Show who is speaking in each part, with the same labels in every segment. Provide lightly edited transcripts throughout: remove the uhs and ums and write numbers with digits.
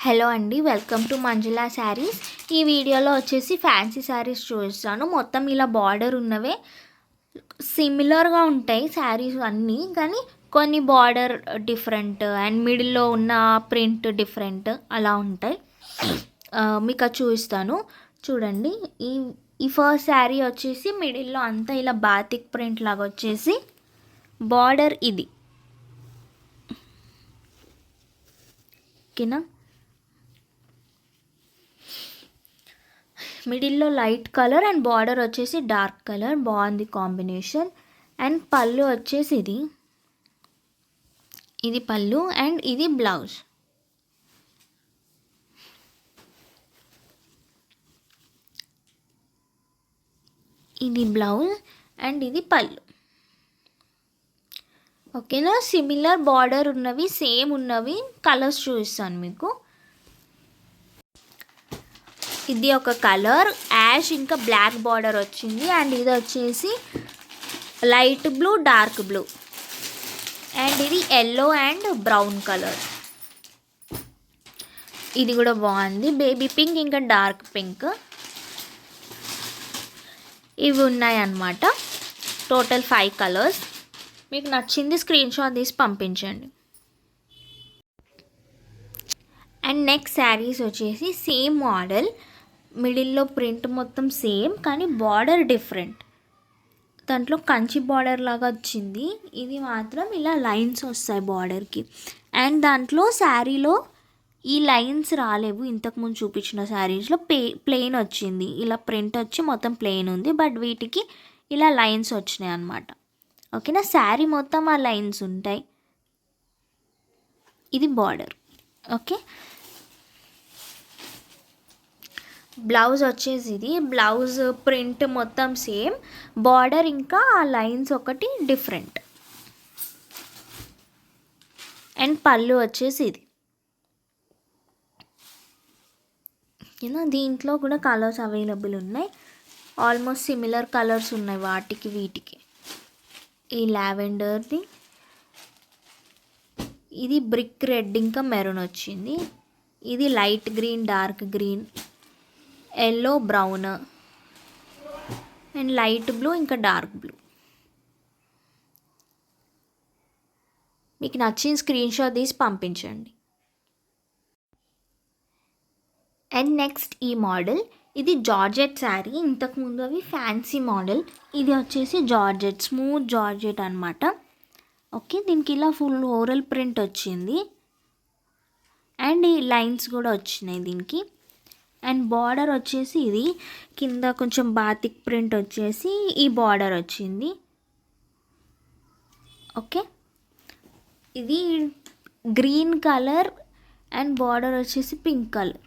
Speaker 1: Hello అండి, welcome to Manjula saris. ఈ వీడియోలో వచ్చేసి ఫ్యాన్సీ శారీస్ చూపిస్తాను. మొత్తం ఇలా బార్డర్ ఉన్నవే సిమిలర్గా ఉంటాయి శారీస్ అన్నీ, కానీ కొన్ని బార్డర్ డిఫరెంట్ అండ్ మిడిల్లో ఉన్న ప్రింట్ డిఫరెంట్ అలా ఉంటాయి. మీకు అది చూపిస్తాను చూడండి. ఈ ఫస్ట్ శారీ వచ్చేసి మిడిల్లో అంతా ఇలా బాతిక్ ప్రింట్ లాగా వచ్చేసి బార్డర్ ఇది ఓకేనా. మిడిల్లో లైట్ కలర్ అండ్ బార్డర్ వచ్చేసి డార్క్ కలర్, బాగుంది కాంబినేషన్. అండ్ పళ్ళు వచ్చేసి ఇది పళ్ళు అండ్ ఇది బ్లౌజ్. ఇది బ్లౌజ్ అండ్ ఇది పళ్ళు. ఓకేనా. సిమిలర్ బార్డర్ ఉన్నవి, సేమ్ ఉన్నవి కలర్స్ చూపిస్తాను మీకు. ఇది ఒక కలర్ యాష్ ఇంకా బ్లాక్ బార్డర్ వచ్చింది అండ్ ఇది వచ్చేసి light blue dark blue and ఇది ఎల్లో అండ్ బ్రౌన్ కలర్. ఇది కూడా బాగుంది, బేబీ పింక్ ఇంకా డార్క్ పింక్ ఇవి ఉన్నాయి అన్నమాట. Total 5 colours. మీకు నచ్చింది స్క్రీన్ షాట్ తీసి పంపించండి. అండ్ నెక్స్ట్ శారీస్ వచ్చేసి సేమ్ మోడల్, మిడిల్లో ప్రింట్ మొత్తం సేమ్ కానీ బార్డర్ డిఫరెంట్. దాంట్లో కంచి బార్డర్ లాగా వచ్చింది, ఇది మాత్రం ఇలా లైన్స్ వస్తాయి బార్డర్కి. అండ్ దాంట్లో శారీలో ఈ లైన్స్ రాలేవు, ఇంతకుముందు చూపించిన శారీస్లో ప్లెయిన్ వచ్చింది. ఇలా ప్రింట్ వచ్చి మొత్తం ప్లెయిన్ ఉంది, బట్ వీటికి ఇలా లైన్స్ వచ్చినాయి అన్నమాట. ఓకేనా. శారీ మొత్తం ఆ లైన్స్ ఉంటాయి. ఇది బార్డర్. ఓకే. బ్లౌజ్ వచ్చేసి ఇది బ్లౌజ్ ప్రింట్ మొత్తం సేమ్, బార్డర్ ఇంకా ఆ లైన్స్ ఒకటి డిఫరెంట్. అండ్ పళ్ళు వచ్చేసి ఇది. ఓకేనా. దీంట్లో కూడా కలర్స్ అవైలబుల్ ఉన్నాయి, ఆల్మోస్ట్ సిమిలర్ కలర్స్ ఉన్నాయి వాటికి వీటికి. ఈ లావెండర్ది, ఇది బ్రిక్ రెడ్ ఇంకా మెరూన్ వచ్చింది. ఇది light green dark green, yellow brown and light blue ఇంకా డార్క్ బ్లూ. మీకు నచ్చిన స్క్రీన్ షాట్ తీసి పంపించండి. అండ్ నెక్స్ట్ ఈ మోడల్, ఇది జార్జెట్ శారీ. ఇంతకుముందు అవి ఫ్యాన్సీ మోడల్, ఇది వచ్చేసి జార్జెట్, స్మూత్ జార్జెట్ అనమాట. ఓకే. దీనికి ఇలా ఫుల్ ఓరల్ ప్రింట్ వచ్చింది అండ్ ఈ లైన్స్ కూడా వచ్చినాయి దీనికి. అండ్ బార్డర్ వచ్చేసి ఇది కింద కొంచెం బాతిక్ ప్రింట్ వచ్చేసి ఈ బార్డర్ వచ్చింది. ఓకే. ఇది గ్రీన్ కలర్ అండ్ బార్డర్ వచ్చేసి పింక్ కలర్.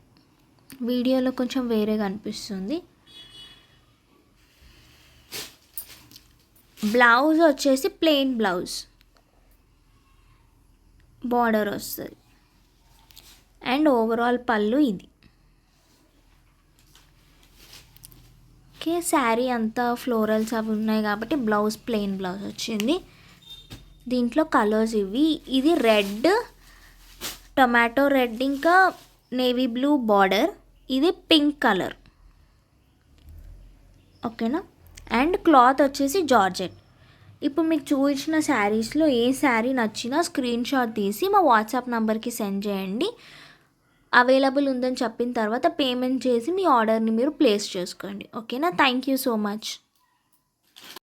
Speaker 1: వీడియోలో కొంచెం వేరేగా అనిపిస్తుంది. బ్లౌజ్ వచ్చేసి ప్లెయిన్ బ్లౌజ్, బార్డర్ వస్తుంది అండ్ ఓవరాల్ పళ్ళు ఇది. ఓకే. శారీ అంతా ఫ్లోరల్స్ అవి ఉన్నాయి కాబట్టి బ్లౌజ్ ప్లెయిన్ బ్లౌజ్ వచ్చింది. దీంట్లో కలర్స్ ఇవి, ఇది రెడ్, టొమాటో రెడ్ ఇంకా నేవీ బ్లూ బార్డర్, ఇది పింక్ కలర్. ఓకేనా. అండ్ క్లాత్ వచ్చేసి జార్జెట్. ఇప్పుడు మీకు చూపించిన శారీస్లో ఏ శారీ నచ్చినా స్క్రీన్ షాట్ తీసి మా వాట్సాప్ నెంబర్కి సెండ్ చేయండి. అవైలబుల్ ఉందని చెప్పిన తర్వాత పేమెంట్ చేసి మీ ఆర్డర్ని మీరు ప్లేస్ చేసుకోండి. ఓకేనా. Thank you so much.